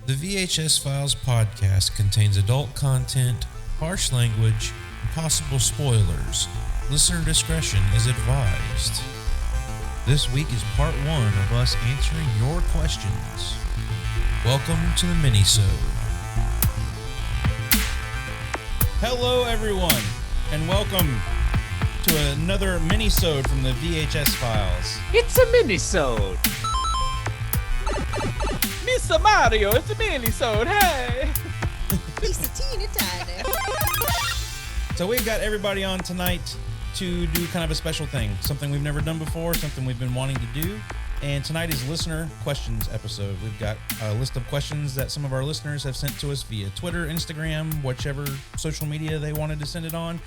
The VHS Files Podcast contains adult content, harsh language, and possible spoilers. Listener discretion is advised. This week is part 1 of us answering your questions. Welcome to the mini-sode. Hello everyone, and welcome to another mini-sode from the VHS Files. It's a mini-sode. Mr. Mario, it's a mini-sode, hey! Piece of teeny tiny. So we've got everybody on tonight to do kind of a special thing, something we've never done before, something we've been wanting to do. And tonight is listener questions episode. We've got a list of questions that some of our listeners have sent to us via Twitter, Instagram, whichever social media they wanted to send it on.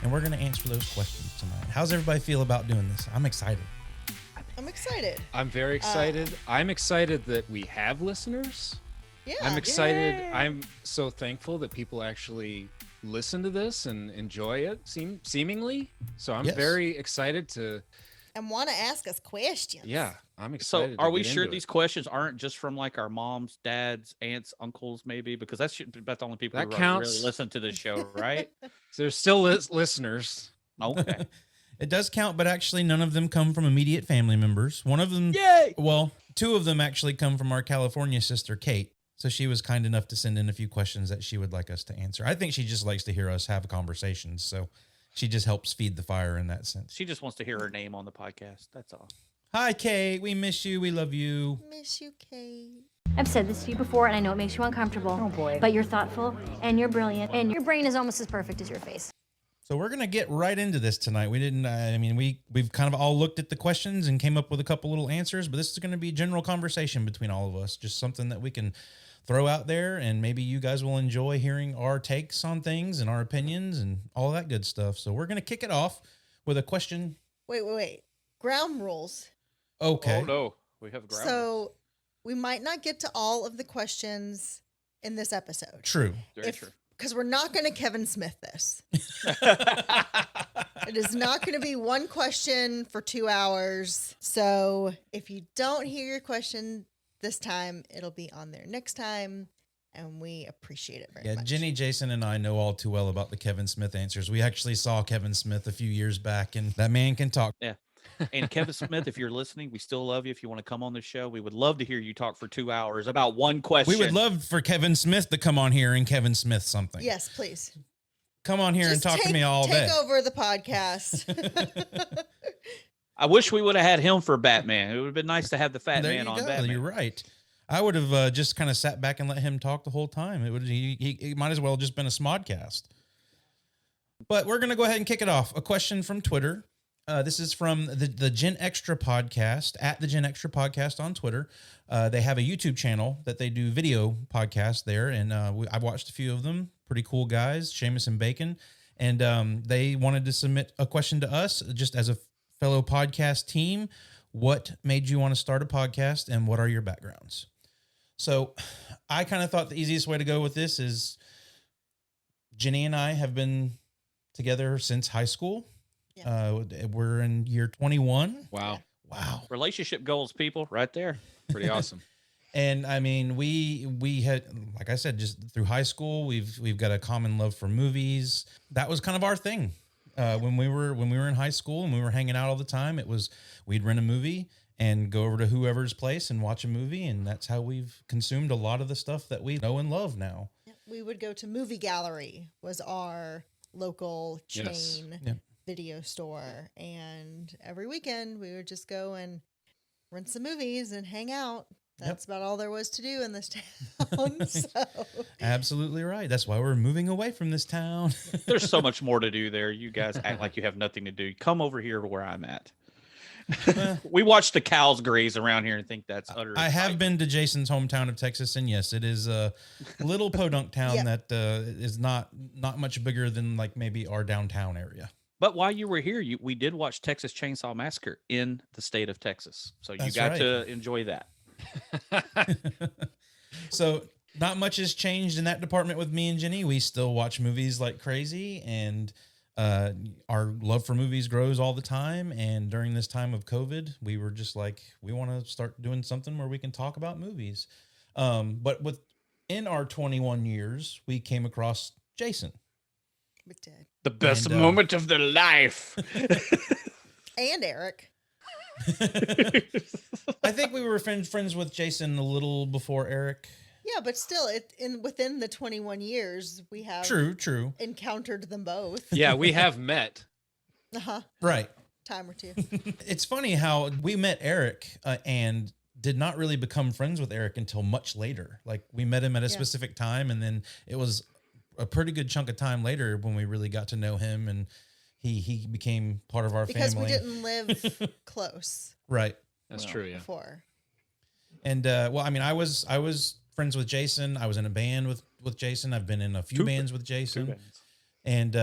And we're going to answer those questions tonight. How's everybody feel about doing this? I'm excited. I'm excited. I'm very excited. I'm excited that we have listeners. Yeah. I'm excited. Yay. I'm so thankful that people actually listen to this and enjoy it, seemingly. So I'm very excited to... And want to ask us questions. Yeah, I'm excited. So are we sure these questions aren't just from like our moms, dads, aunts, uncles, maybe? Because that's about the only people That who counts. really listen to this show, right? So there's still listeners. Okay. It does count, but actually none of them come from immediate family members. One of them, Yay! Well, 2 of them actually come from our California sister, Kate. So she was kind enough to send in a few questions that she would like us to answer. I think she just likes to hear us have conversations. So she just helps feed the fire in that sense. She just wants to hear her name on the podcast. That's all. Hi, Kate. We miss you. We love you. Miss you, Kate. I've said this to you before, and I know it makes you uncomfortable. Oh, boy. But you're thoughtful, and you're brilliant, and your brain is almost as perfect as your face. So we're going to get right into this tonight. We've kind of all looked at the questions and came up with a couple little answers, but this is going to be a general conversation between all of us, just something that we can throw out there, and maybe you guys will enjoy hearing our takes on things and our opinions and all that good stuff. So we're going to kick it off with a question. Wait. Ground rules. Okay. Oh, no. We have ground. So we might not get to all of the questions in this episode. True. Very true. Because we're not going to Kevin Smith this. It is not going to be one question for 2 hours. So if you don't hear your question this time, it'll be on there next time. And we appreciate it very much. Jenny, Jason, and I know all too well about the Kevin Smith answers. We actually saw Kevin Smith a few years back, and that man can talk. Yeah. And Kevin Smith, if you're listening, we still love you. If you want to come on the show, we would love to hear you talk for 2 hours about one question. We would love for Kevin Smith to come on here and Kevin Smith something. Yes, please. Come on here and talk to me all day. Take over the podcast. I wish we would have had him for Batman. It would have been nice to have the fat There man you on go. Batman. You're right. I would have just kind of sat back and let him talk the whole time. He might as well have just been a smodcast. But we're going to go ahead and kick it off. A question from Twitter. This is from the Gen Extra Podcast, at the Gen Extra Podcast on Twitter. They have a YouTube channel that they do video podcasts there, and I've watched a few of them. Pretty cool guys, Seamus and Bacon. And they wanted to submit a question to us, just as a fellow podcast team. What made you want to start a podcast, and what are your backgrounds? So I kind of thought the easiest way to go with this is Jenny and I have been together since high school. Yeah. We're in year 21. Wow. Relationship goals, people, right there. Pretty awesome. And I mean, we had, like I said, just through high school, we've got a common love for movies. That was kind of our thing. When we were in high school and we were hanging out all the time, we'd rent a movie and go over to whoever's place and watch a movie. And that's how we've consumed a lot of the stuff that we know and love now. We would go to Movie Gallery, was our local chain video store. And every weekend we would just go and rent some movies and hang out. That's about all there was to do in this town. So. Absolutely right. That's why we're moving away from this town. There's so much more to do there. You guys act like you have nothing to do. Come over here where I'm at. We watch the cows graze around here and think that's utter. I have been to Jason's hometown of Texas, and yes, it is a little podunk town that is not much bigger than like maybe our downtown area. But while you were here, we did watch Texas Chainsaw Massacre in the state of Texas. So you got to enjoy that. So not much has changed in that department with me and Jenny. We still watch movies like crazy, and our love for movies grows all the time. And during this time of COVID, we were just like, we want to start doing something where we can talk about movies. But with in our 21 years, we came across Jason. We did. The best moment of their life. And Eric. I think we were friends with Jason a little before Eric. Yeah, but still, within the 21 years, we have true encountered them both. Yeah, we have met. Right. Time or two. It's funny how we met Eric and did not really become friends with Eric until much later. Like we met him at a specific time, and then it was a pretty good chunk of time later when we really got to know him, and he became part of our because family. Because we didn't live close. Right. That's true, yeah. Before. And well, I mean, I was friends with Jason. I was in a band with Jason. I've been in a few bands with Jason. And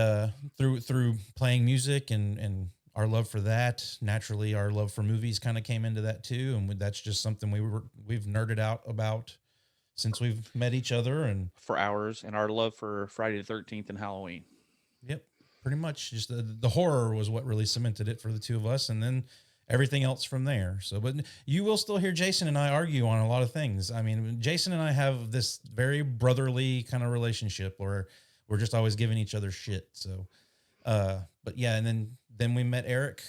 through playing music and our love for that, naturally our love for movies kind of came into that too, and that's just something we've nerded out about since we've met each other and for hours, and our love for Friday the 13th and Halloween. Yep, pretty much just the horror was what really cemented it for the two of us, and then everything else from there. So, but you will still hear Jason and I argue on a lot of things. I mean, Jason and I have this very brotherly kind of relationship where we're just always giving each other shit. So, but yeah, and then we met Eric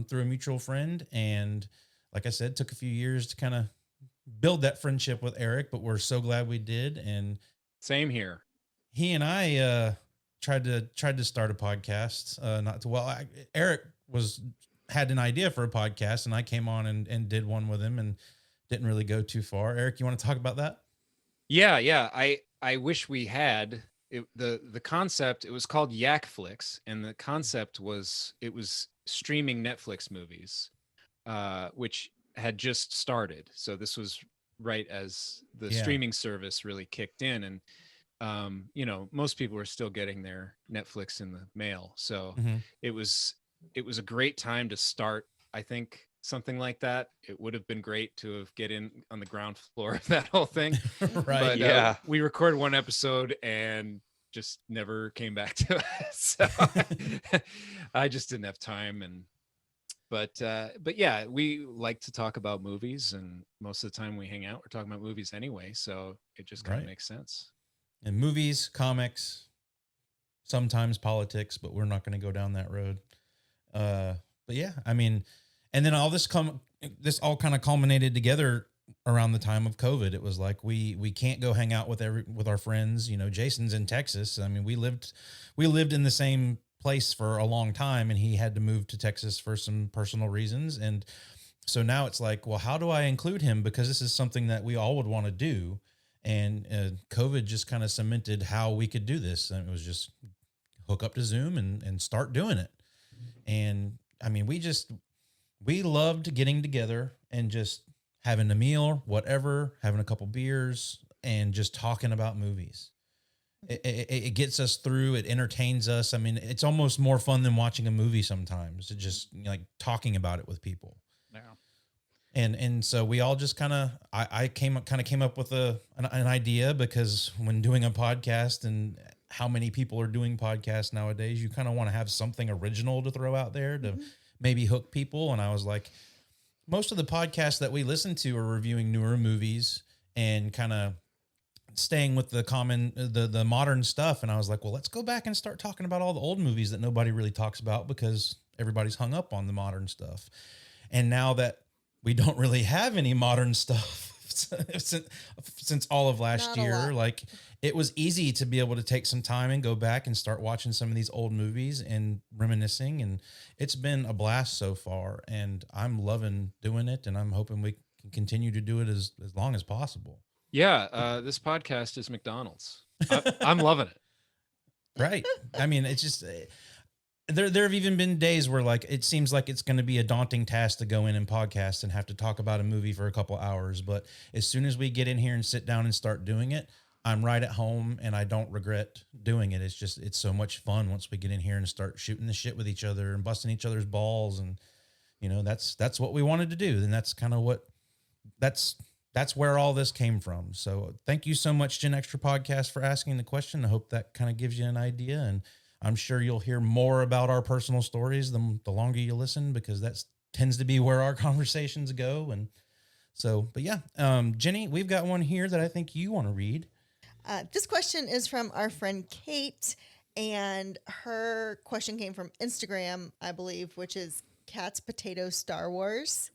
through a mutual friend, and like I said, took a few years to kind of build that friendship with Eric, but we're so glad we did. And same here. He and I tried to start a podcast. Eric had an idea for a podcast, and I came on and did one with him, and didn't really go too far. Eric, you want to talk about that? Yeah. I wish we had. The concept, it was called Yakflix, and the concept was it was streaming Netflix movies, which had just started. So this was right as the streaming service really kicked in, and most people were still getting their Netflix in the mail. So it was a great time to start. I think something like that. It would have been great to have get in on the ground floor of that whole thing. Right. But, we recorded one episode and just never came back to it. So I just didn't have time. But yeah, we like to talk about movies, and most of the time we hang out, we're talking about movies anyway. So it just kind of makes sense. And movies, comics, sometimes politics, but we're not going to go down that road. But yeah, I mean, and then all this all kind of culminated together around the time of COVID. It was like we can't go hang out with our friends. You know, Jason's in Texas. I mean, we lived in the same place for a long time, and he had to move to Texas for some personal reasons. And so now it's like, well, how do I include him? Because this is something that we all would want to do. And COVID just kind of cemented how we could do this. And it was just hook up to Zoom and start doing it. And I mean, we loved getting together and just having a meal, whatever, having a couple beers, and just talking about movies. It gets us through. It entertains us. I mean, it's almost more fun than watching a movie sometimes. It just like talking about it with people. Yeah. And so we all just I came up with an idea, because when doing a podcast and how many people are doing podcasts nowadays, you kind of want to have something original to throw out there to maybe hook people. And I was like, most of the podcasts that we listen to are reviewing newer movies and kind of staying with the modern stuff. And I was like, well, let's go back and start talking about all the old movies that nobody really talks about, because everybody's hung up on the modern stuff. And now that we don't really have any modern stuff since all of last year, like it was easy to be able to take some time and go back and start watching some of these old movies and reminiscing. And it's been a blast so far, and I'm loving doing it, and I'm hoping we can continue to do it as long as possible. Yeah. This podcast is McDonald's. I'm loving it. Right. I mean, it's just, there have even been days where like, it seems like it's going to be a daunting task to go in and podcast and have to talk about a movie for a couple hours. But as soon as we get in here and sit down and start doing it, I'm right at home, and I don't regret doing it. It's so much fun once we get in here and start shooting the shit with each other and busting each other's balls. And, you know, that's what we wanted to do. And that's kind of that's where all this came from. So thank you so much, Gen Extra Podcast, for asking the question. I hope that kind of gives you an idea. And I'm sure you'll hear more about our personal stories the longer you listen, because that tends to be where our conversations go. And so, but yeah, Jenny, we've got one here that I think you want to read. This question is from our friend Kate, and her question came from Instagram, I believe, which is Cats, Potatoes, Star Wars.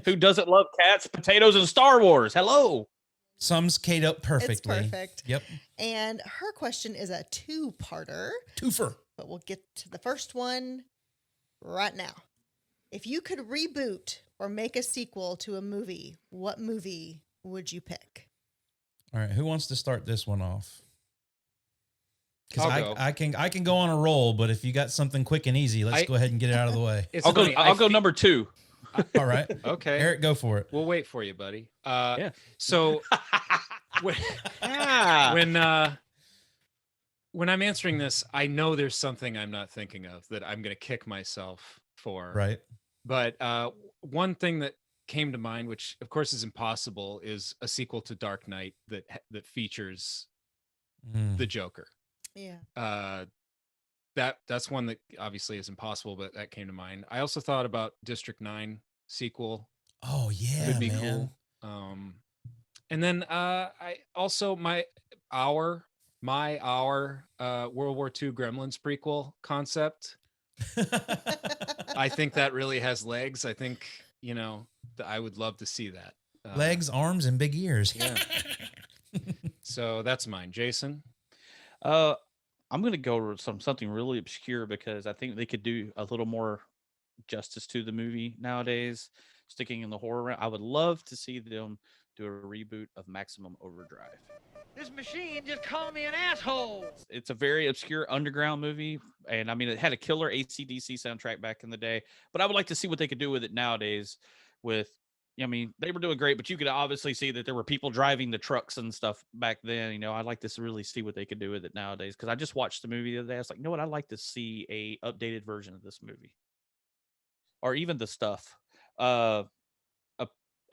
Who doesn't love cats, potatoes, and Star Wars? Hello. Sums Kate up perfectly. It's perfect. Yep. And her question is a two-parter. Twofer. But we'll get to the first one right now. If you could reboot or make a sequel to a movie, what movie would you pick? All right, who wants to start this one off? Because I'll go. I can go on a roll, but if you got something quick and easy, let's go ahead and get it out of the way. I'll go number 2. All right. Okay. Eric, go for it. We'll wait for you, buddy. Yeah. So when I'm answering this, I know there's something I'm not thinking of that I'm going to kick myself for. Right. But one thing that came to mind, which of course is impossible, is a sequel to Dark Knight that features the Joker. Yeah. That's one that obviously is impossible, but that came to mind. I also thought about District 9 sequel. Oh yeah, Could be man. cool. And then I also my World War II Gremlins prequel concept. I think that really has legs. I think, I would love to see that. Legs, arms, and big ears. Yeah. So that's mine. Jason? I'm going to go with something really obscure because I think they could do a little more justice to the movie nowadays. Sticking in the horror realm, I would love to see them do a reboot of Maximum Overdrive. This machine just called me an asshole. It's a very obscure underground movie, and I mean, it had a killer AC/DC soundtrack back in the day, but I would like to see what they could do with it nowadays. I mean, they were doing great, but you could obviously see that there were people driving the trucks and stuff back then. I'd like to really see what they could do with it nowadays, because I just watched the movie the other day. I was like, I'd like to see a updated version of this movie, or even the stuff. A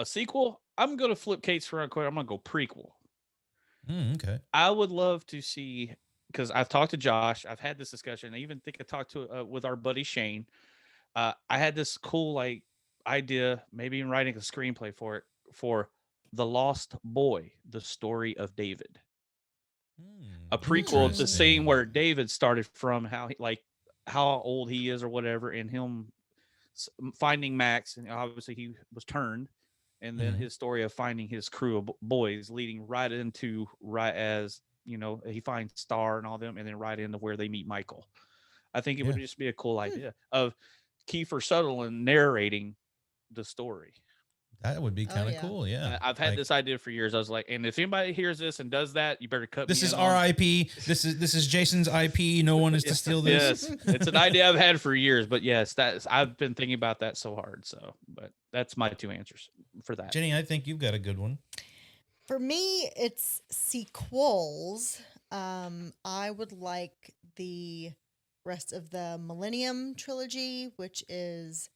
sequel. I'm going to flip Kate's real quick. I'm going to go prequel. Okay. I would love to see, because I've talked to Josh. I've had this discussion. I even think I talked to with our buddy Shane. I had this cool idea, maybe in writing a screenplay for it, for The Lost Boy, the story of David. A prequel to seeing where David started from, how old he is or whatever, and him finding Max, and obviously he was turned. And then his story of finding his crew of boys leading right as, he finds Star and all them, and then right into where they meet Michael. I think it would just be a cool idea of Kiefer Sutherland narrating the story. That would be kind of cool. Yeah. I've had this idea for years. I was like, and if anybody hears this and does that, you better cut this me is in RIP. This is Jason's IP. No one is to steal this. Yes. It's an idea I've had for years, but yes, I've been thinking about that so hard. But that's my 2 answers for that. Jenny, I think you've got a good one. For me, it's sequels. I would like the rest of the Millennium trilogy, which is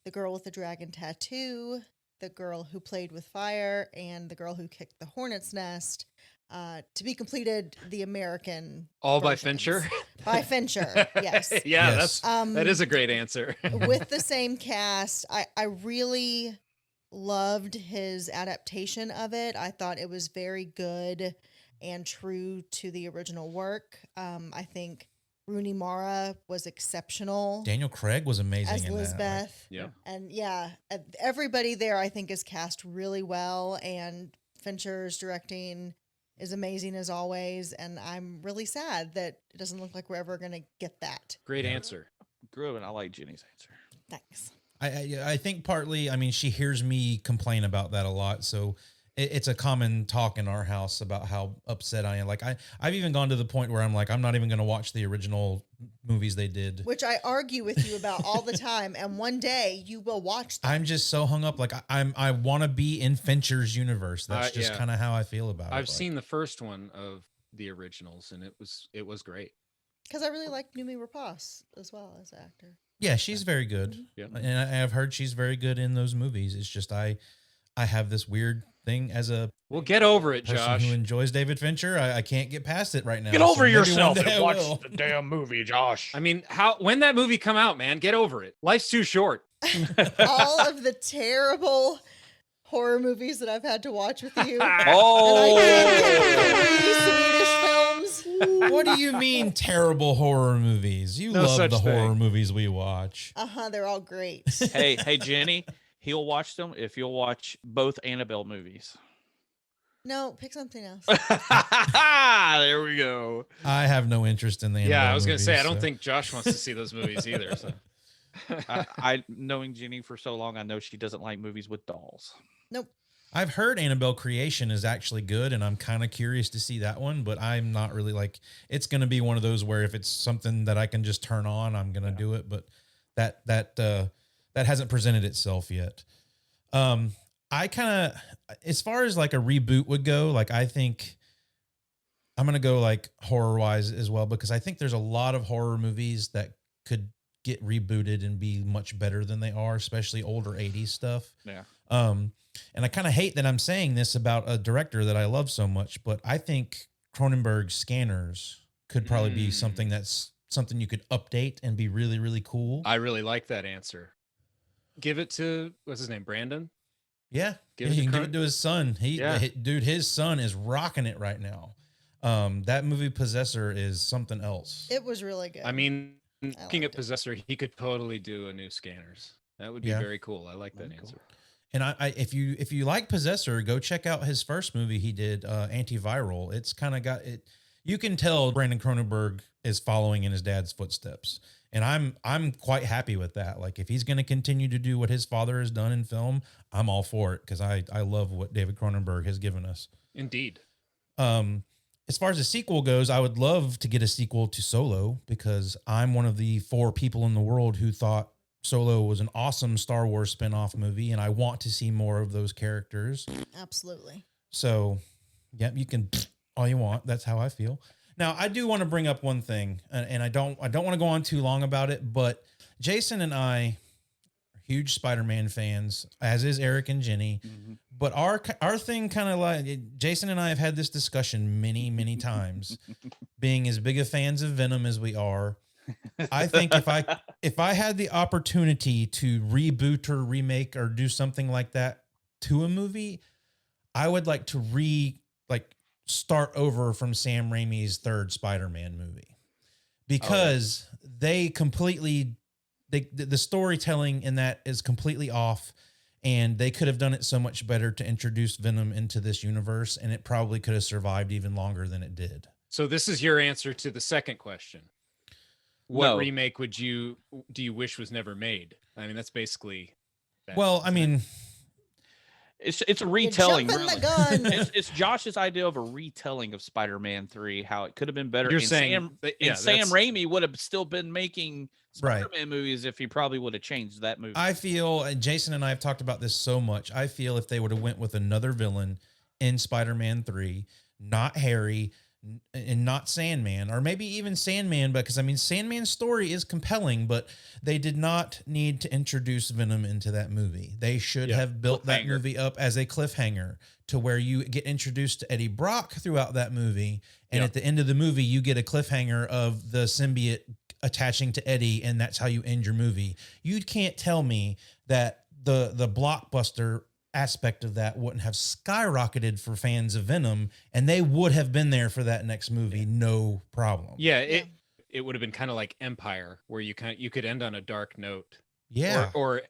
The Girl with the Dragon Tattoo, The Girl Who Played with Fire, and The Girl Who Kicked the Hornet's Nest. To be completed, the American all versions. by Fincher. By Fincher, yes. Yes. That is a great answer. With the same cast, I really loved his adaptation of it. I thought it was very good and true to the original work. I think Rooney Mara was exceptional. Daniel Craig was amazing as in Lisbeth. Yeah. And everybody there I think is cast really well, and Fincher's directing is amazing as always, and I'm really sad that it doesn't look like we're ever going to get that. Great answer. Groovin'. I like Jenny's answer. Thanks. I think partly, I mean, she hears me complain about that a lot, so it's a common talk in our house about how upset I am. Like I've even gone to the point where I'm like, I'm not even going to watch the original movies they did, which I argue with you about all the time. And one day you will watch them. I'm just so hung up. Like I want to be in Fincher's universe. That's just kind of how I feel about it. I've seen the first one of the originals, and it was great. Because I really like Noomi Rapace as well as an actor. Yeah, she's very good. Yeah. And I've heard she's very good in those movies. It's just I have this weird thing as a get over it, person Josh. who enjoys David Fincher. I can't get past it right now. Get over yourself and and watch the damn movie, Josh. I mean, when that movie come out, man, get over it. Life's too short. All of the terrible horror movies that I've had to watch with you. Oh, And I can't get do you mean terrible horror movies? You No love such the horror thing. movies we watch. They're all great. Hey, Jenny, he'll watch them if you'll watch both Annabelle movies. No, pick something else. There we go. I have no interest in the Annabelle Yeah, I was going to say, I don't so. think Josh wants to see those movies either. So. I knowing Jenny for so long, I know she doesn't like movies with dolls. Nope. I've heard Annabelle Creation is actually good, and I'm kind of curious to see that one, but I'm not really like, it's going to be one of those where if it's something that I can just turn on, I'm going to do it. But that hasn't presented itself yet. I kind of, as far as like a reboot would go, like I think I'm going to go like horror wise as well, because I think there's a lot of horror movies that could get rebooted and be much better than they are, especially older 80s stuff. Yeah. And I kind of hate that I'm saying this about a director that I love so much, but I think Cronenberg's Scanners could probably be something you could update and be really, really cool. I really like that answer. Give it to, what's his name, Brandon? Yeah, Give it he to can give Cron- it to his son. Dude, his son is rocking it right now. That movie Possessor is something else. It was really good. I mean, looking at liked it. Possessor, he could totally do a new Scanners. That would be very cool. I like that answer. And I if you like Possessor, go check out his first movie he did, Antiviral. It's kind of got it. You can tell Brandon Cronenberg is following in his dad's footsteps. And I'm quite happy with that. Like if he's going to continue to do what his father has done in film, I'm all for it, because I love what David Cronenberg has given us. Indeed. As far as a sequel goes, I would love to get a sequel to Solo, because I'm one of the 4 people in the world who thought Solo was an awesome Star Wars spinoff movie, and I want to see more of those characters. Absolutely. So, yeah, you can all you want. That's how I feel. Now, I do want to bring up one thing, and I don't want to go on too long about it, but Jason and I are huge Spider-Man fans, as is Eric and Jenny. Mm-hmm. But our thing kind of like, Jason and I have had this discussion many, many times, being as big of fans of Venom as we are. I think if I had the opportunity to reboot or remake or do something like that to a movie, I would like to start over from Sam Raimi's third Spider-Man movie, because the storytelling in that is completely off, and they could have done it so much better to introduce Venom into this universe, and it probably could have survived even longer than it did. So this is your answer to the second question. What remake do you wish was never made? I mean, that's basically that. Well, I mean, it's a retelling. You're jumping Really. the gun. It's Josh's idea of a retelling of Spider-Man 3, how it could have been better. You're and saying Sam Raimi would have still been making Spider-Man Right. movies if he probably would have changed that movie. I feel, and Jason and I have talked about this so much, I feel if they would have went with another villain in Spider-Man 3, not Harry and not Sandman, or maybe even Sandman, because I mean, Sandman's story is compelling, but they did not need to introduce Venom into that movie. They should have built that movie up as a cliffhanger to where you get introduced to Eddie Brock throughout that movie. And at the end of the movie, you get a cliffhanger of the symbiote attaching to Eddie, and that's how you end your movie. You can't tell me that the blockbuster aspect of that wouldn't have skyrocketed for fans of Venom, and they would have been there for that next movie, no problem. Yeah, it would have been kind of like Empire, where you could end on a dark note. Yeah. Or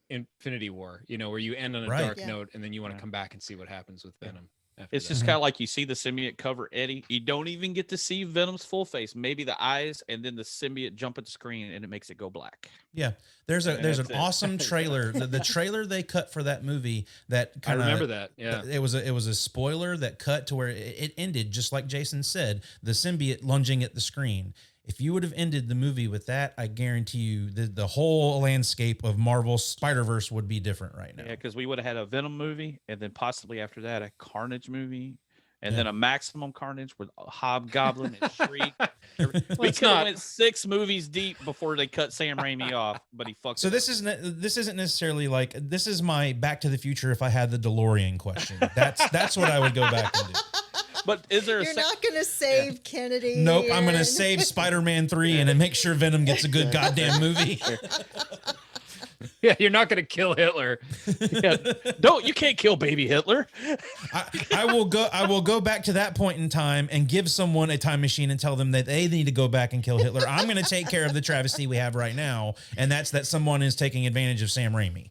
Infinity War, where you end on a dark note, and then you want to come back and see what happens with Venom. It's just kind of like you see the symbiote cover Eddie. You don't even get to see Venom's full face, maybe the eyes, and then the symbiote jump at the screen, and it makes it go black. Yeah, there's an awesome trailer. The trailer they cut for that movie that kind of, I remember that. Yeah, it was a spoiler that cut to where it ended just like Jason said, the symbiote lunging at the screen. If you would have ended the movie with that, I guarantee you the whole landscape of Marvel's Spider-Verse would be different right now. Yeah, because we would have had a Venom movie, and then possibly after that, a Carnage movie, and then a Maximum Carnage with Hobgoblin and Shriek. We could have went 6 movies deep before they cut Sam Raimi off, but he fucked. So this isn't necessarily like, this is my Back to the Future if I had the DeLorean question. That's what I would go back and do. But is there? You're not going to save Kennedy. Nope, I'm going to save Spider-Man 3 and then make sure Venom gets a good goddamn movie. Yeah, you're not gonna kill Hitler. Yeah, you can't kill baby Hitler. I will go back to that point in time and give someone a time machine and tell them that they need to go back and kill Hitler. I'm going to take care of the travesty we have right now, and that's that someone is taking advantage of Sam Raimi.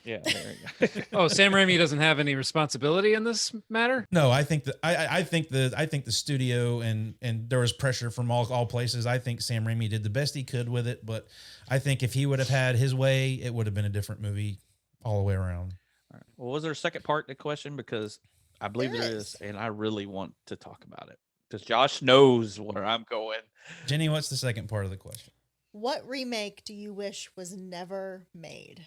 Yeah, there you go. Oh, Sam Raimi doesn't have any responsibility in this matter? No, I think that I think the studio and there was pressure from all places. I think Sam Raimi did the best he could with it, but I think if he would have had his way, it would have been a different movie all the way around. All right. Well, was there a second part to the question? Because I believe there is. is, and I really want to talk about it because Josh knows where I'm going. Jenny, what's the second part of the question? What remake do you wish was never made?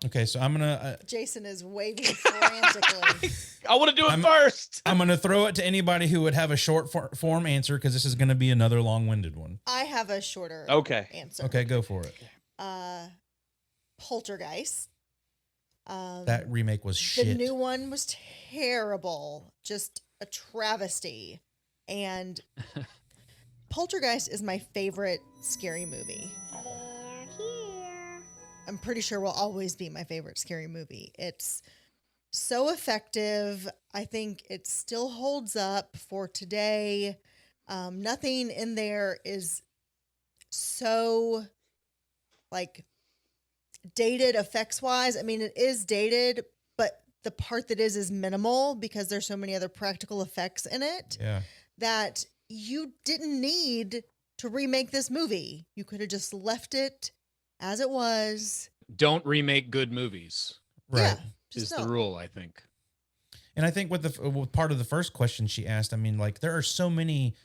Okay, so I'm gonna. Jason is waving frantically. I want to do it first. I'm gonna throw it to anybody who would have a short form answer because this is gonna be another long-winded one. I have a shorter answer. Okay, go for it. Poltergeist. That remake was shit. The new one was terrible, just a travesty. And Poltergeist is my favorite scary movie. I'm pretty sure will always be my favorite scary movie. It's so effective. I think it still holds up for today. Nothing in there is so like dated effects wise. I mean, it is dated, but the part that is minimal because there's so many other practical effects in it that you didn't need to remake this movie. You could have just left it as it was. Don't remake good movies. Right. Yeah, Is don't. the rule, I think. And I think with part of the first question she asked, I mean, like there are so many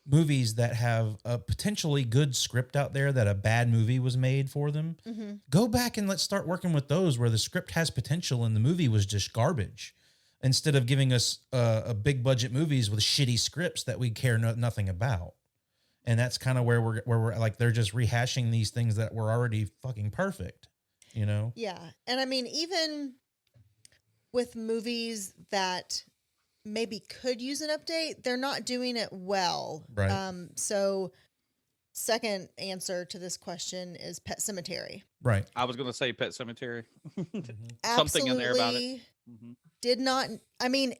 movies that have a potentially good script out there that a bad movie was made for them. Mm-hmm. Go back and let's start working with those where the script has potential and the movie was just garbage. Instead of giving us a big budget movies with shitty scripts that we care nothing about. And that's kind of where we're like, they're just rehashing these things that were already fucking perfect, you know? Yeah. And I mean, even with movies that maybe could use an update, they're not doing it well. Right. So second answer to this question is Pet Sematary. Right. I was going to say Pet Cemetery. Absolutely Something in there about it. did not, I mean,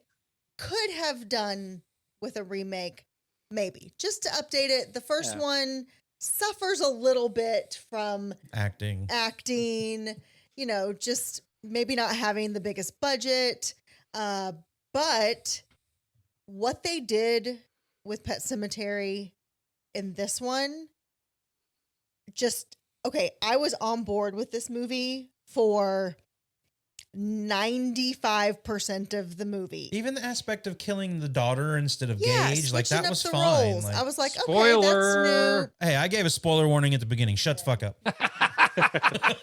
could have done with a remake. Maybe just to update it. The first one suffers a little bit from acting, you know, just maybe not having the biggest budget. But what they did with Pet Sematary in this one, just, okay, I was on board with this movie for 95% of the movie. Even the aspect of killing the daughter instead of Gage, like that was fine. Like, I was like, spoiler. Okay, that's new. Hey, I gave a spoiler warning at the beginning. Shut the fuck up. That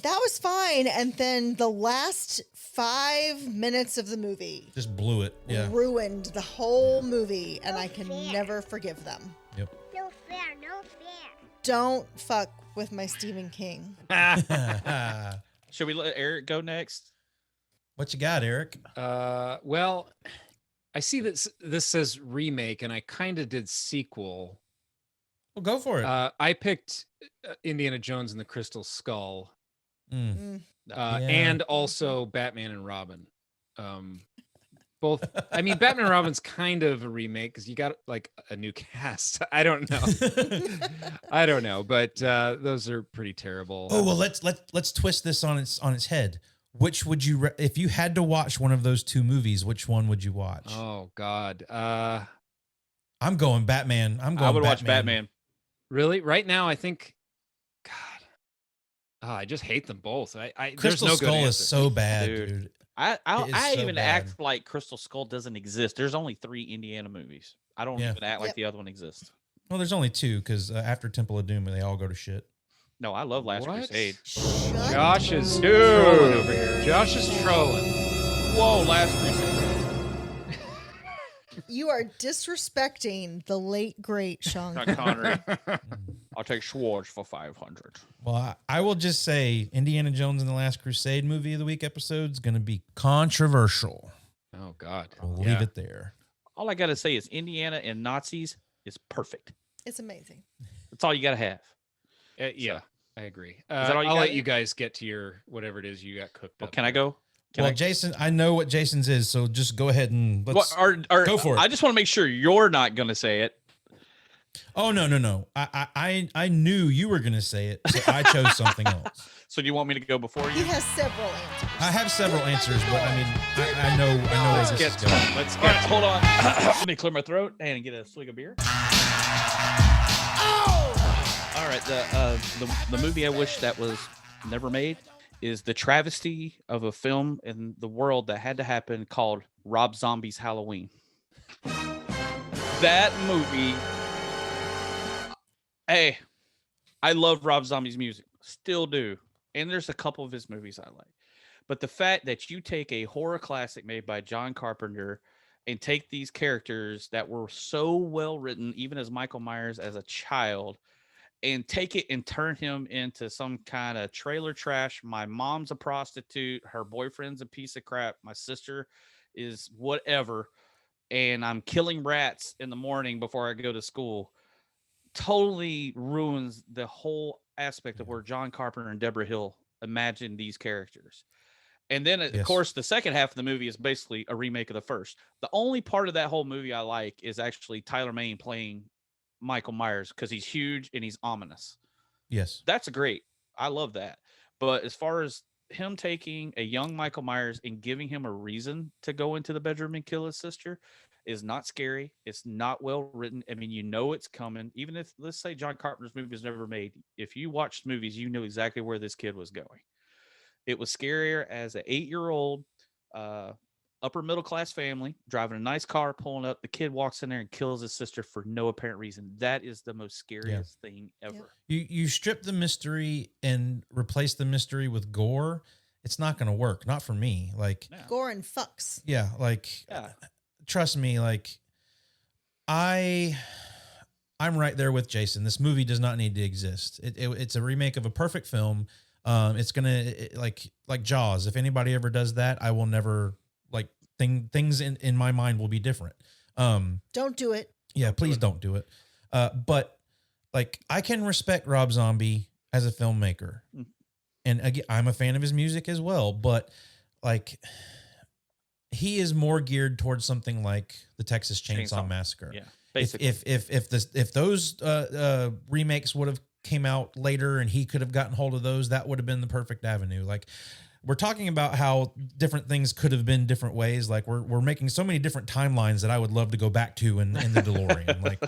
was fine. And then the last 5 minutes of the movie Just blew it. Yeah. ruined the whole movie, and I can never forgive them. Yep. No fair, no fair. Don't fuck with my Stephen King. Should we let Eric go next? What you got, Eric? Well, I see this says remake, and I kind of did sequel. Well, go for it. I picked Indiana Jones and the Crystal Skull, Yeah. and also Batman and Robin. Both. I mean, Batman and Robin's kind of a remake because you got like a new cast. I don't know, but those are pretty terrible. Oh well, let's twist this on its head. Which would you, if you had to watch one of those two movies, which one would you watch? Oh God. I'm going Batman. I would watch Batman. Really? Right now, I think. God. Oh, I just hate them both. I Crystal there's no Skull good is answer. so bad, dude. I so even bad. act like Crystal Skull doesn't exist. There's only 3 Indiana movies. I don't even act like the other one exists. Well, there's only 2 because after Temple of Doom, they all go to shit. No, I love Last What? Crusade. Josh is trolling over here. Josh is trolling. Whoa, Last Crusade. You are disrespecting the late great Sean Not Connery. Connery. I'll take Schwartz for 500. Well, I will just say Indiana Jones and the Last Crusade movie of the week episode is going to be controversial. Oh God. We'll leave it there. All I got to say is Indiana and Nazis is perfect. It's amazing. That's all you got to have. Yeah. I agree. that all you I'll got, let you Nick? guys get to your whatever it is you got cooked Well, up. can I there. go? Jason, I know what Jason's is, so just go ahead and let's go for it. I just want to make sure you're not going to say it. Oh no! I knew you were gonna say it, so I chose something else. So do you want me to go before He you? has several answers. I have several answers, but I mean, I know where Let's this get is to going. it. Let's get. Hold on. Let me clear my throat and get a swig of beer. All right. The movie I wish that was never made is the travesty of a film in the world that had to happen called Rob Zombie's Halloween. That movie. Hey, I love Rob Zombie's music. Still do. And there's a couple of his movies I like. But the fact that you take a horror classic made by John Carpenter and take these characters that were so well written, even as Michael Myers as a child, and take it and turn him into some kind of trailer trash. My mom's a prostitute. Her boyfriend's a piece of crap. My sister is whatever. And I'm killing rats in the morning before I go to school. Totally ruins the whole aspect of where John Carpenter and Deborah Hill imagined these characters. And then, of course, the second half of the movie is basically a remake of the first. The only part of that whole movie I like is actually Tyler Mane playing Michael Myers because he's huge and he's ominous. Yes. That's great. I love that. But as far as him taking a young Michael Myers and giving him a reason to go into the bedroom and kill his sister is not scary. It's not well written. I mean, you know it's coming. Even if, let's say, John Carpenter's movie was never made, if you watched movies, you knew exactly where this kid was going. It was scarier as an 8-year-old upper middle class family driving a nice car, pulling up. The kid walks in there and kills his sister for no apparent reason. That is the most scariest thing ever. You strip the mystery and replace the mystery with gore. It's not going to work. Not for me. Like gore and fucks. Yeah. Like, trust me. Like, I'm right there with Jason. This movie does not need to exist. It's a remake of a perfect film. It's gonna like Jaws. If anybody ever does that, I will never things in my mind will be different. Don't do it. Yeah, please don't do it. But like I can respect Rob Zombie as a filmmaker, and again, I'm a fan of his music as well. But like, he is more geared towards something like the Texas Chainsaw Massacre. Yeah, basically. If those remakes would have came out later and he could have gotten hold of those, that would have been the perfect avenue. Like, we're talking about how different things could have been different ways. Like we're making so many different timelines that I would love to go back to in the DeLorean. Like,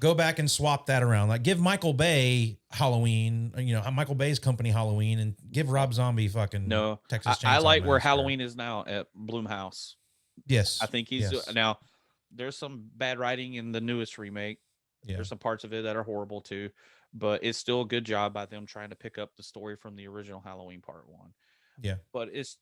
go back and swap that around. Like, give Michael Bay Halloween, Michael Bay's company Halloween, and give Rob Zombie fucking Texas Chainsaw I like where Massacre. Halloween is now at Blumhouse. Yes. I think he's now there's some bad writing in the newest remake. Yeah. There's some parts of it that are horrible too, but it's still a good job by them trying to pick up the story from the original Halloween Part 1. Yeah. But it's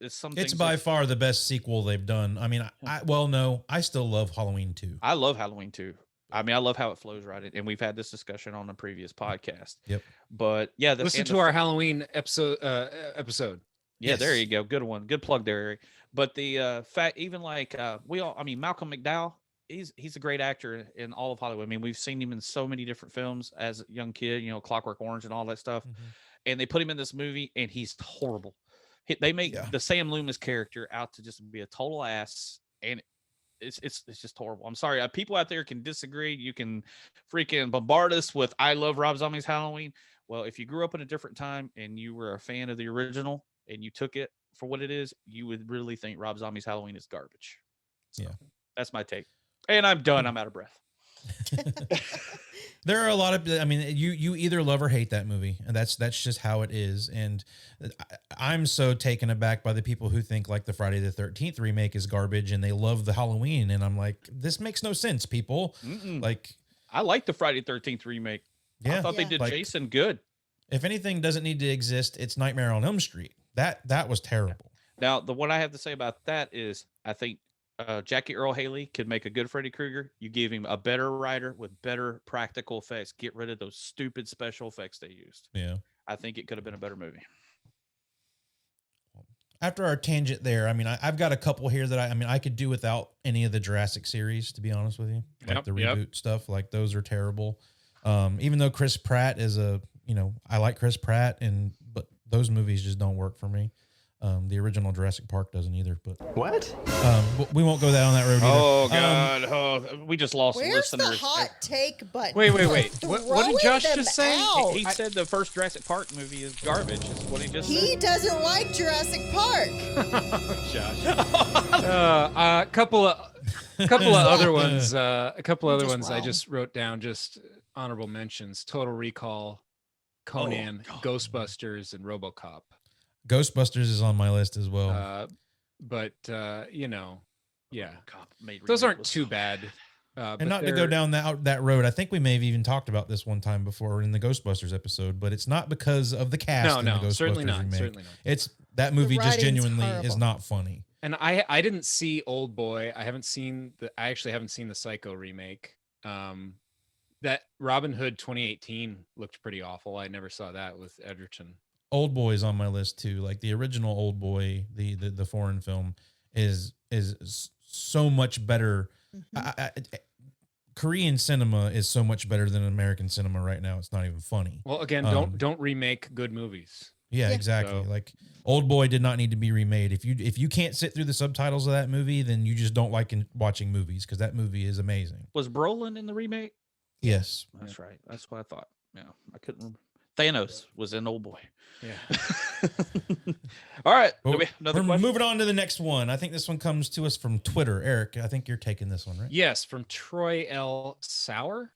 something. It's by far the best sequel they've done. I mean, I still love Halloween 2. I love Halloween 2. I mean, I love how it flows right. And we've had this discussion on a previous podcast. Yep. But yeah, listen to our Halloween episode. Yeah, Yes. there you go. Good one. Good plug there, Eric. But the fact, even like Malcolm McDowell, he's a great actor in all of Hollywood. I mean, we've seen him in so many different films as a young kid, Clockwork Orange and all that stuff. Mm-hmm. And they put him in this movie and he's horrible. They make the Sam Loomis character out to just be a total ass. And it's just horrible. I'm sorry. People out there can disagree. You can freaking bombard us with, I love Rob Zombie's Halloween. Well, if you grew up in a different time and you were a fan of the original and you took it for what it is, you would really think Rob Zombie's Halloween is garbage. So that's my take. And I'm done. I'm out of breath. There are a lot of, I mean, you either love or hate that movie, and that's just how it is. And I'm so taken aback by the people who think like the Friday the 13th remake is garbage and they love the Halloween. And I'm like, this makes no sense, people. Like, I like the Friday 13th remake. Yeah. I thought they did Jason good. If anything doesn't need to exist, it's Nightmare on Elm Street. That was terrible. Now, the one I have to say about that is I think Jackie Earl Haley could make a good Freddy Krueger. You give him a better writer with better practical effects. Get rid of those stupid special effects they used. Yeah. I think it could have been a better movie. After our tangent there, I mean, I've got a couple here that I could do without any of the Jurassic series, to be honest with you. Like the reboot stuff, like those are terrible. Even though Chris Pratt is a I like Chris Pratt, but those movies just don't work for me. The original Jurassic Park doesn't either. But what? We won't go down that road. Oh Either. God! We just lost Where's listeners. the hot take button? Wait. What did Josh Throwing just them say? out. He said the first Jurassic Park movie is garbage. Is what he just He said. doesn't like Jurassic Park. Josh. A couple of other ones. I just wrote down. Just honorable mentions: Total Recall, Conan, Ghostbusters, and RoboCop. Ghostbusters is on my list as well. But yeah, Made those aren't remake too was- bad. And not to go down that road, I think we may have even talked about this one time before in the Ghostbusters episode, but it's not because of the cast in the Ghostbusters certainly not. remake. Certainly not. It's that movie just writing's genuinely is horrible. not funny. And I didn't see Old Boy. I actually haven't seen the Psycho remake. That Robin Hood 2018 looked pretty awful. I never saw that with Edgerton. Old Boy is on my list too. Like the original Old Boy, the foreign film is so much better. Korean cinema is so much better than American cinema right now. It's not even funny. Well, again, don't remake good movies. Yeah, Yeah. exactly. So- Like Old Boy did not need to be remade. If you can't sit through the subtitles of that movie, then you just don't like watching movies because that movie is amazing. Was Brolin in the remake? Yes. That's right. That's what I thought. Yeah, I couldn't remember. Thanos was in Old Boy. Yeah. All right. Well, Do we have another we're question? moving on to the next one. I think this one comes to us from Twitter. Eric, I think you're taking this one, right? Yes, from Troy L. Sauer.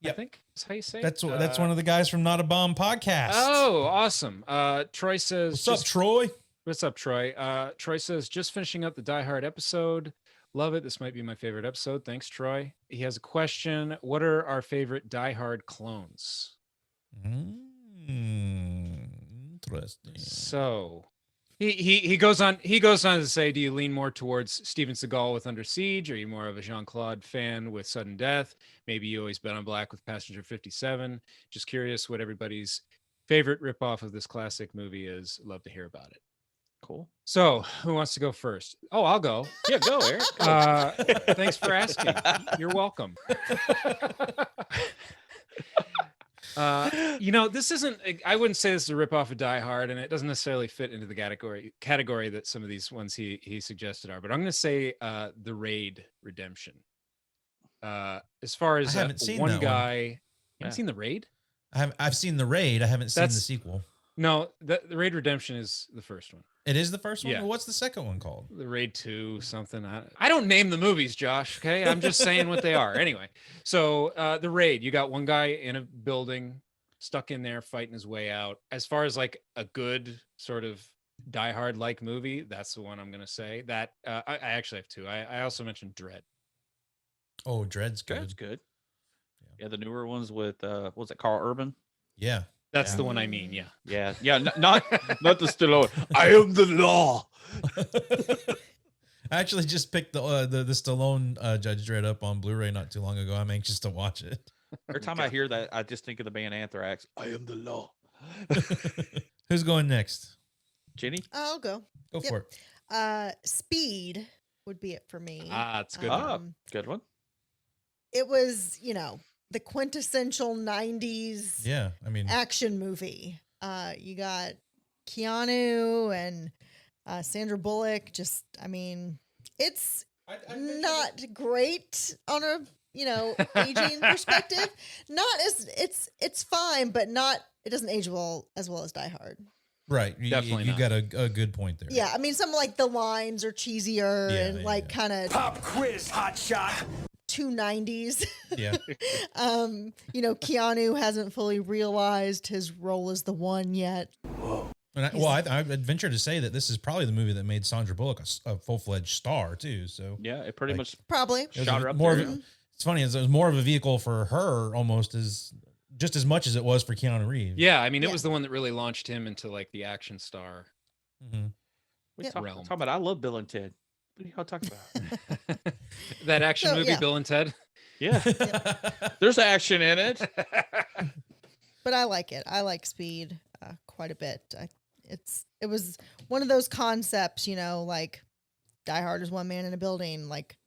Yep. I think is how you say it. That's one of the guys from Not a Bomb podcast. Oh, awesome. Troy says, What's up, Troy? What's up, Troy? Troy says, just finishing up the Die Hard episode. Love it. This might be my favorite episode. Thanks, Troy. He has a question. What are our favorite Die Hard clones? Interesting. So he goes on to say, do you lean more towards Steven Seagal with Under Siege? Or are you more of a Jean-Claude fan with Sudden Death? Maybe you always bet on black with Passenger 57. Just curious what everybody's favorite ripoff of this classic movie is. Love to hear about it. Cool. So who wants to go first? Oh, I'll go. Yeah, go, Eric. Go. Thanks for asking. You're welcome. This isn't, I wouldn't say this is a ripoff of Die Hard, and it doesn't necessarily fit into the category that some of these ones he suggested are, but I'm going to say The Raid Redemption. As far as I haven't seen one that guy, you Yeah. haven't seen The Raid? I've seen The Raid. I haven't seen the That's- sequel. No, the Raid Redemption is the first one. It is the first one? Yeah. Well, what's the second one called? The Raid 2 something. I don't name the movies, Josh. Okay, I'm just saying what they are. Anyway, so The Raid, you got one guy in a building stuck in there fighting his way out. As far as like a good sort of Die Hard like movie, that's the one I'm gonna say. That I actually have two. I also mentioned Dread. Oh, Dread's good. That's good. Yeah, the newer ones with what was it, Carl Urban? Yeah. That's Yeah. the one I mean. Yeah. Yeah, yeah, not the Stallone. I am the law. I actually just picked the Stallone Judge Dredd up on Blu-ray not too long ago. I'm anxious to watch it. Every time I hear that, I just think of the band Anthrax. I am the law. Who's going next? Jenny? I'll go. Go Yep. for it. Speed would be it for me. It's good. Good one. It was, the quintessential 90s Yeah, I mean, action movie. You got Keanu and Sandra Bullock. Just, it's not great on a aging perspective. Not as it's fine, but it doesn't age well as Die Hard. right. Definitely You not. got a good point there. Yeah, some like the lines are cheesier Yeah, and yeah, kind of Pop quiz, hot shot. too 90s. Yeah. Keanu hasn't fully realized his role as the one yet. And I'd venture to say that this is probably the movie that made Sandra Bullock a full-fledged star too. So Yeah, it pretty Like- much Probably. it was shot her up more. there. It's funny. It was more of a vehicle for her, almost just as much as it was for Keanu Reeves. Yeah, it Yeah. was the one that really launched him into like the action star. Mhm. we Yep. talk about. I love Bill and Ted. What are y'all talking about? That action So, movie, yeah. Bill and Ted. Yeah, there's action in it. But I like it. I like Speed quite a bit. It was one of those concepts, like Die Hard is one man in a building. Like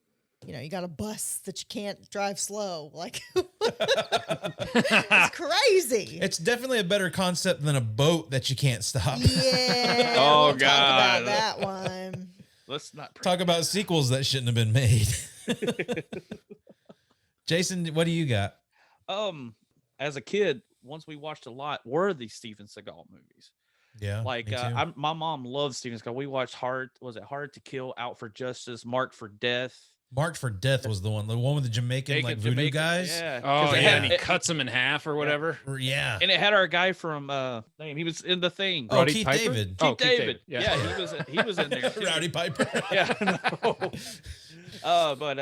you got a bus that you can't drive slow. Like, it's crazy. It's definitely a better concept than a boat that you can't stop. Yeah. Oh, we'll talk about God. that one. Let's not Talk about sequels that shouldn't have been made. Jason, what do you got? As a kid, once we watched a lot, were the Steven Seagal movies. Yeah, Like, me too. my mom loved Steven Seagal. We watched Hard to Kill, Out for Justice, Marked for Death. Marked for Death was the one with the Jamaican like voodoo Jamaican, guys. Yeah. Oh 'Cause it yeah, had- and he cuts him in half or whatever. Yeah. And it had our guy from name. He was in the Thing. Oh, Roddy Keith Piper? David. Oh, Keith David. Yeah. Yeah, he was in there. Too. Rowdy Piper. Yeah. No. But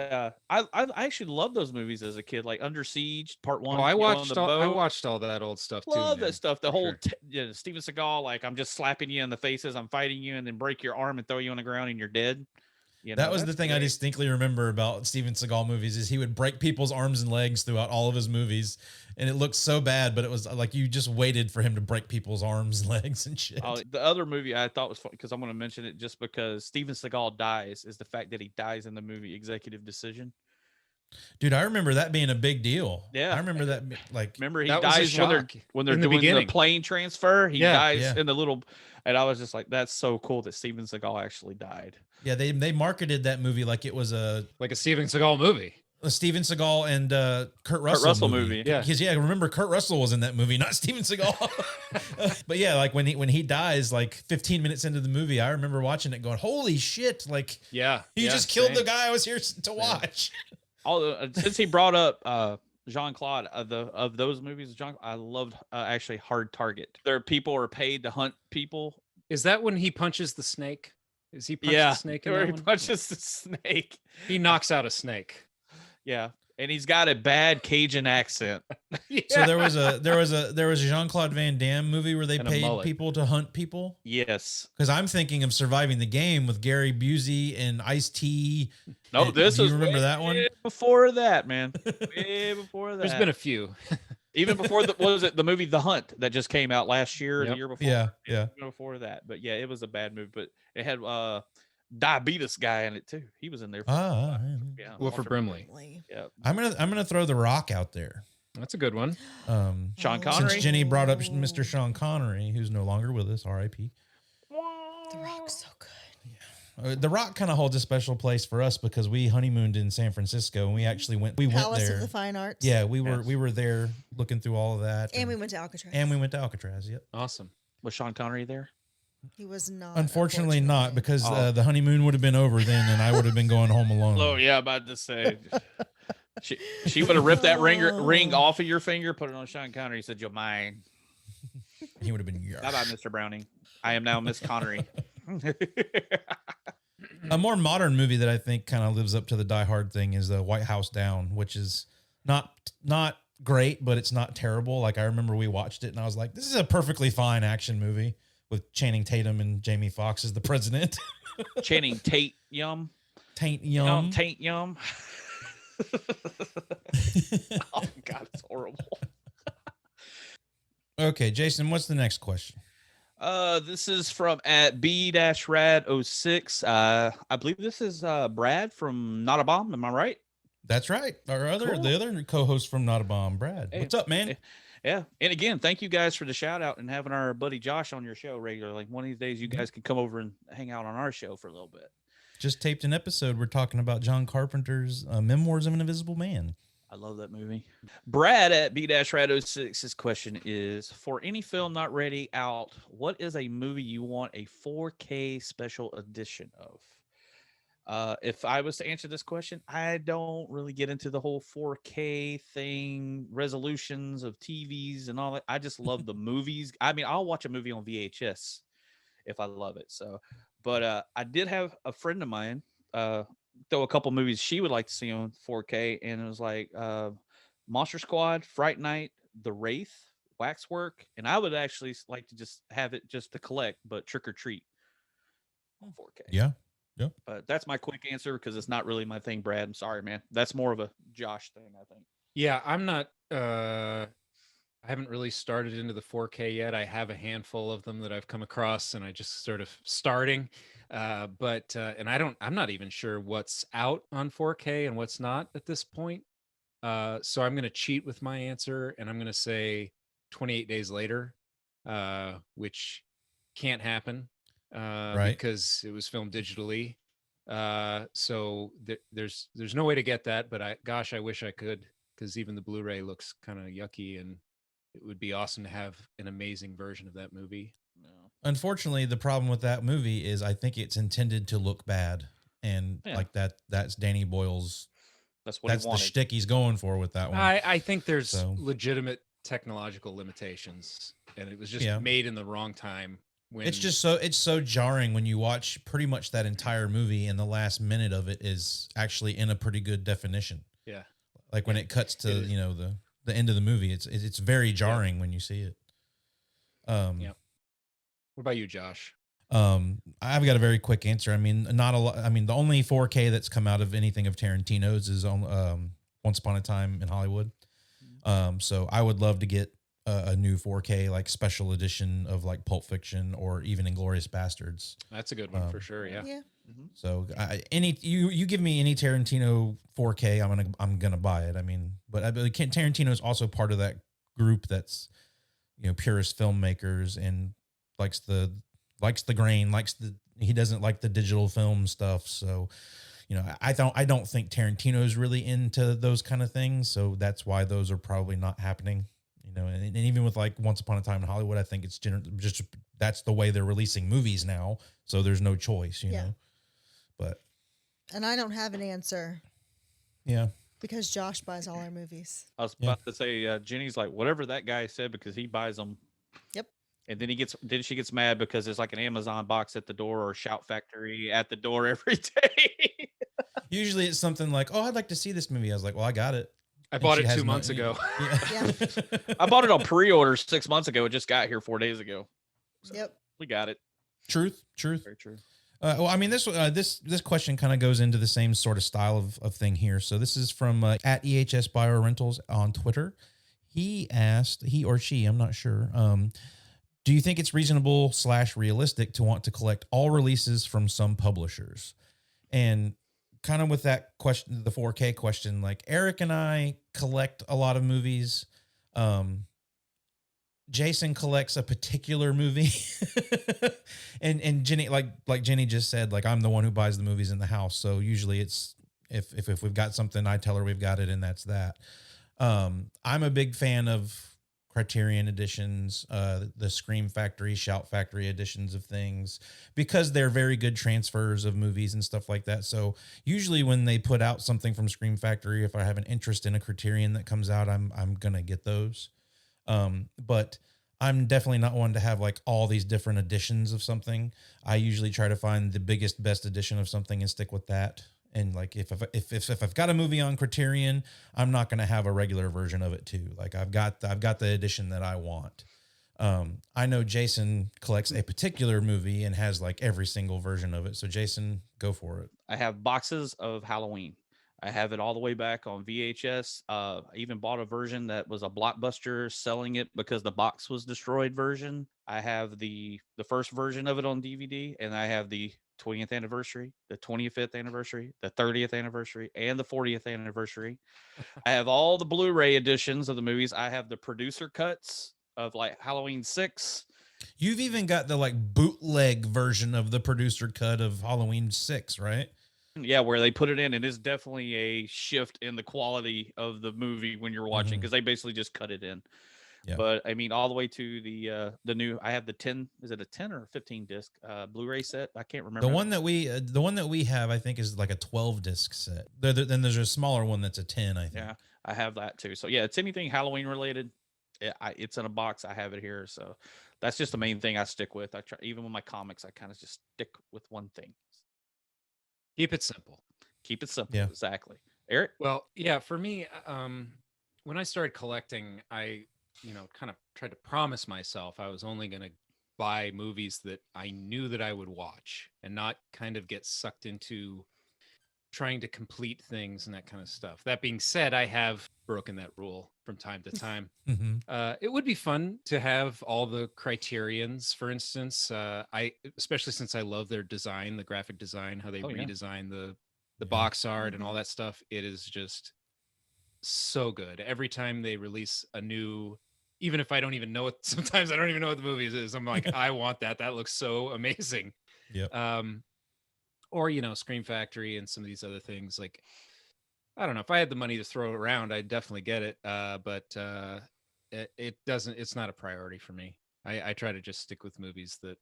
I actually loved those movies as a kid, like Under Siege Part 1. Oh, I you know, on watched the all, I boat. watched all that old stuff too. Love man, that stuff. The for whole sure. Steven Seagal, like I'm just slapping you in the faces, I'm fighting you, and then break your arm and throw you on the ground and you're dead. You know, That was the that's thing I great. distinctly remember about Steven Seagal movies is he would break people's arms and legs throughout all of his movies, and it looked so bad, but it was like you just waited for him to break people's arms and legs and shit. The other movie I thought was funny because I'm going to mention it just because Steven Seagal dies is the fact that he dies in the movie Executive Decision. Dude, I remember that being a big deal. Yeah. I remember that like Remember he That was a dies when they're shock when they're in the doing the beginning. plane transfer. He Yeah, dies yeah. in the little, and I was just like, that's so cool that Steven Seagal actually died. yeah, they marketed that movie like it was a Like a Steven Seagal movie. Steven Seagal and Kurt Russell, Russell movie. Yeah. Because remember Kurt Russell was in that movie, not Steven Seagal. But yeah, like when he dies, like 15 minutes into the movie, I remember watching it, going, "Holy shit!" Like Yeah. you yeah, just killed same. the guy I was here to watch. Since he brought up Jean-Claude of those movies, I loved actually Hard Target. There are people are paid to hunt people. Is that when he punches the snake? Is he punch the snake in where that he one? punches the snake. He knocks out a snake. Yeah, and he's got a bad Cajun accent. So there was a Jean-Claude Van Damme movie where they And a paid mullet. people to hunt people. Yes. Because I'm thinking of Surviving the Game with Gary Busey and Ice-T. No, And- this do you was remember way that one? before that, man. Way before that. There's been a few. Even before what was it? The movie The Hunt that just came out last year, or the Yep. year before. Yeah, yeah. Even before that, but yeah, it was a bad movie. But it had diabetes guy in it too. He was in there. Ah, Yeah, Wilford Walter Brimley. Yeah, I'm gonna throw The Rock out there. That's a good one. Sean Oh. Connery. Since Jenny brought up Mr. Sean Connery, who's no longer with us, R.I.P. The Rock's so good. The Rock kind of holds a special place for us because we honeymooned in San Francisco and we actually went Palace there. of the Fine Arts. Yeah, we were Yes. we were there looking through all of that, And we went to Alcatraz. and we went to Alcatraz. Yep. Awesome. Was Sean Connery there? He was not. Unfortunately, not because Oh. the honeymoon would have been over then, and I would have been going home alone. Oh yeah, about to say. She would have ripped that ring off of your finger, put it on Sean Connery. Said, "You're mine." He would have been. Bye bye, Mr. Browning. I am now Miss Connery. A more modern movie that I think kind of lives up to the Die Hard thing is the White House Down, which is not great, but it's not terrible. Like I remember we watched it and I was like, this is a perfectly fine action movie with Channing Tatum and Jamie Foxx as the president. Channing Tate Yum. Taint yum. Taint Yum. Oh God, it's horrible. Okay, Jason, what's the next question? This is from at B-Rad06. I believe this is Brad from Not a Bomb. Am I right? That's right. Cool. The other co-host from Not a Bomb, Brad. Hey, What's up, man? hey. Yeah. And again, thank you guys for the shout out and having our buddy Josh on your show regularly. One of these days, you guys can come over and hang out on our show for a little bit. Just taped an episode. We're talking about John Carpenter's Memoirs of an Invisible Man. I love that movie. Brad at B-Rad06's question is, for any film not ready out, what is a movie you want a 4K special edition of? If I was to answer this question, I don't really get into the whole 4K thing, resolutions of TVs and all that. I just love the movies. I mean, I'll watch a movie on VHS if I love it. So, but I did have a friend of mine throw a couple movies she would like to see on 4K, and it was like Monster Squad, Fright Night, The Wraith, Waxwork, and I would actually like to just have it just to collect, but Trick or Treat on 4K. Yeah. But that's my quick answer because it's not really my thing, Brad. I'm sorry, man. That's more of a Josh thing, I think. Yeah, I'm not. I haven't really started into the 4K yet. I have a handful of them that I've come across, and I just sort of starting. And I'm not even sure what's out on 4K and what's not at this point. So I'm going to cheat with my answer, and I'm going to say 28 days later, which can't happen Right. because it was filmed digitally. So there's no way to get that, but I wish I could, because even the Blu-ray looks kind of yucky, and it would be awesome to have an amazing version of that movie. No. Unfortunately, the problem with that movie is I think it's intended to look bad, and Yeah. like that's Danny Boyle's. That's what That's he the wanted. shtick he's going for with that one. I think there's So- legitimate technological limitations, and it was just Yeah. made in the wrong time. When It's so jarring when you watch pretty much that entire movie, and the last minute of it is actually in a pretty good definition. yeah. Like when it cuts to It is. the end of the movie, it's very jarring when you see it. Yeah. What about you, Josh? I've got a very quick answer. I mean, not a lot. I mean, the only 4K that's come out of anything of Tarantino's is on Once Upon a Time in Hollywood. So I would love to get a new 4K like special edition of like Pulp Fiction or even Inglourious Bastards. That's a good one for sure. Yeah. Yeah. So you give me any Tarantino 4K, I'm gonna buy it. I mean, but Tarantino is also part of that group that's purist filmmakers and likes the grain, he doesn't like the digital film stuff. So, I don't think Tarantino's really into those kind of things. So that's why those are probably not happening. And even with like Once Upon a Time in Hollywood, I think it's just that's the way they're releasing movies now. So there's no choice, you know. But And I don't have an answer yeah, because Josh buys all our movies. I was about to say, Jenny's like, whatever that guy said, because he buys them. Yep. And then she gets mad because there's like an Amazon box at the door or Shout Factory at the door every day. usually it's something like, oh, I'd like to see this movie. I was like, well, I got it. I bought she it has 2 months ago. Yeah. I bought it on pre-order 6 months ago. It just got here 4 days ago. So Yep. we got it. Truth. Very true. Well, I mean, this question kind of goes into the same sort of style of thing here. So this is from at EHS Bio Rentals on Twitter. He or she, I'm not sure. Do you think it's reasonable / realistic to want to collect all releases from some publishers? And kind of with that question, the 4K question, like Eric and I collect a lot of movies. Jason collects a particular movie and Jenny, like Jenny just said, like I'm the one who buys the movies in the house. So usually it's, if we've got something, I tell her we've got it and that's that. I'm a big fan of Criterion editions, the Scream Factory, Shout Factory editions of things, because they're very good transfers of movies and stuff like that. So usually when they put out something from Scream Factory, if I have an interest in a Criterion that comes out, I'm going to get those. But I'm definitely not one to have like all these different editions of something. I usually try to find the best edition of something and stick with that. And like if I've got a movie on Criterion, I'm not going to have a regular version of it too. Like I've got the edition that I want. I know Jason collects a particular movie and has like every single version of it. So Jason, go for it. I have boxes of Halloween. I have it all the way back on VHS. I even bought a version that was a Blockbuster selling it because the box was destroyed version. I have the first version of it on DVD, and I have the 20th anniversary, the 25th anniversary, the 30th anniversary, and the 40th anniversary. I have all the Blu-ray editions of the movies. I have the producer cuts of like Halloween 6. You've even got the like bootleg version of the producer cut of Halloween 6, right? Yeah, where they put it in, and it's definitely a shift in the quality of the movie when you're watching, because they basically just cut it in. Yeah. But I mean, all the way to the new. I have the 10. Is it a 10 or a 15 disc Blu-ray set? I can't remember. The one that we have, I think, is like a 12 disc set. Then there's a smaller one that's a 10. I think. Yeah, I have that too. So yeah, it's anything Halloween related. It's in a box. I have it here. So that's just the main thing I stick with. I try, even with my comics, I kind of just stick with one thing. Keep it simple. Keep it simple. Yeah. Exactly. Eric? Well, yeah, for me, when I started collecting, I, kind of tried to promise myself I was only going to buy movies that I knew that I would watch and not kind of get sucked into trying to complete things and that kind of stuff. That being said, I have broken that rule from time to time. It would be fun to have all the criterions, for instance. Especially since I love their design, the graphic design, how they redesign the box art and all that stuff. It is just so good. Every time they release a new, even if I don't even know it, sometimes I don't even know what the movie is. I'm like, I want that. That looks so amazing. Yeah. Or, Scream Factory and some of these other things. Like, I don't know, if I had the money to throw around, I'd definitely get it. But it's not a priority for me. I try to just stick with movies that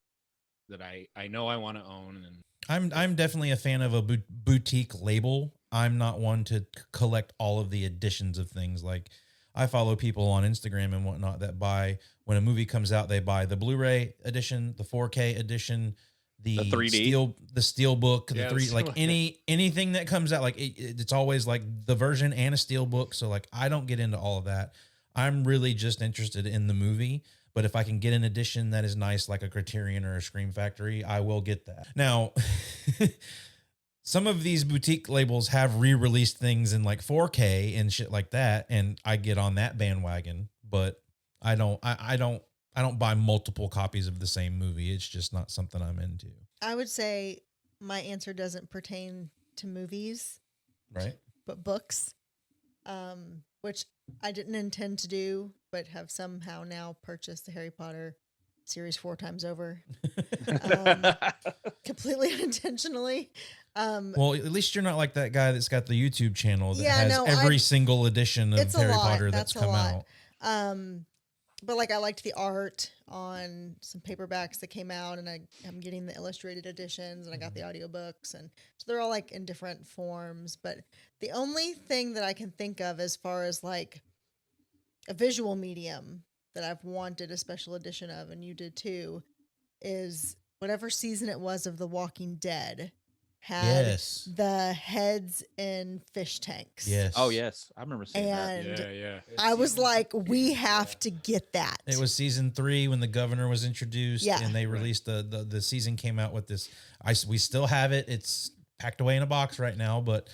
I know I want to own. And I'm definitely a fan of a boutique label. I'm not one to collect all of the editions of things. Like, I follow people on Instagram and whatnot that buy, when a movie comes out, they buy the Blu-ray edition, the 4K edition, the 3D, the steel book, the 3D, like anything that comes out, like it's always like the version and a steel book. So like, I don't get into all of that. I'm really just interested in the movie. But if I can get an edition that is nice, like a Criterion or a Scream Factory, I will get that. Now, some of these boutique labels have re-released things in like 4K and shit like that, and I get on that bandwagon. But I don't buy multiple copies of the same movie. It's just not something I'm into. I would say my answer doesn't pertain to movies, right? But books, which I didn't intend to do, but have somehow now purchased the Harry Potter series 4 times over, completely unintentionally. Well, at least you're not like that guy that's got the YouTube channel that has every single edition of Harry Potter that's come out. But like, I liked the art on some paperbacks that came out, and I'm getting the illustrated editions, and I got the audiobooks, and so they're all like in different forms. But the only thing that I can think of as far as like a visual medium that I've wanted a special edition of, and you did too, is whatever season it was of The Walking Dead had the heads in fish tanks. Yes. Oh, yes. I remember seeing that. Yeah. I was like, we have to get that. It was season 3 when the governor was introduced, and they released the season came out with this. We still have it. It's packed away in a box right now, but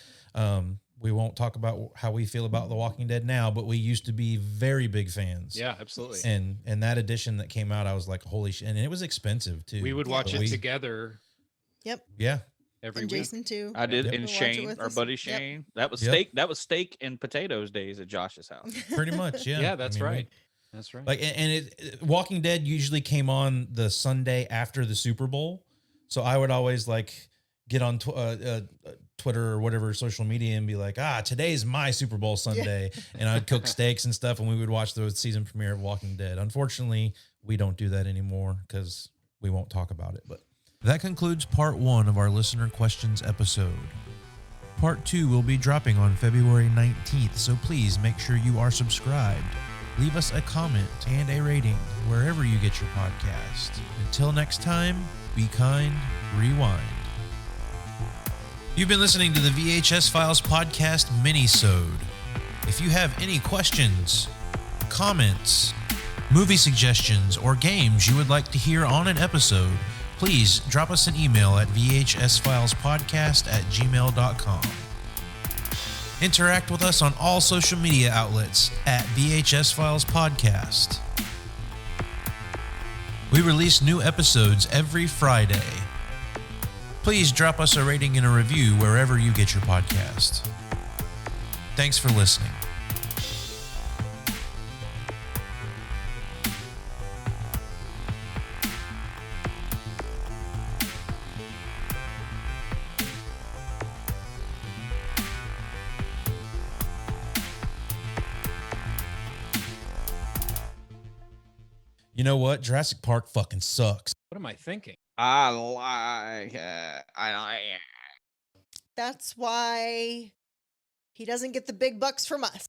we won't talk about how we feel about The Walking Dead now, but we used to be very big fans. Yeah, absolutely. And that edition that came out, I was like, holy shit. And it was expensive too. We would watch it together. Yep. Yeah. Every week. Jason too. I did. And Shane, our buddy Shane, that was steak. That was steak and potatoes days at Josh's house. Pretty much. Yeah. Yeah, that's right. That's right. Like, and Walking Dead usually came on the Sunday after the Super Bowl. So I would always like get on Twitter or whatever social media and be like, today's my Super Bowl Sunday. And I'd cook steaks and stuff, and we would watch the season premiere of Walking Dead. Unfortunately, we don't do that anymore because we won't talk about it. But that concludes part 1 of our listener questions episode. Part 2 will be dropping on February 19th, so please make sure you are subscribed. Leave us a comment and a rating wherever you get your podcast. Until next time, be kind, rewind. You've been listening to the VHS Files Podcast mini-sode. If you have any questions, comments, movie suggestions, or games you would like to hear on an episode, please drop us an email at vhsfilespodcast@gmail.com. Interact with us on all social media outlets at VHS Files Podcast. We release new episodes every Friday. Please drop us a rating and a review wherever you get your podcast. Thanks for listening. You know what? Jurassic Park fucking sucks. What am I thinking? I like it. That's why he doesn't get the big bucks from us.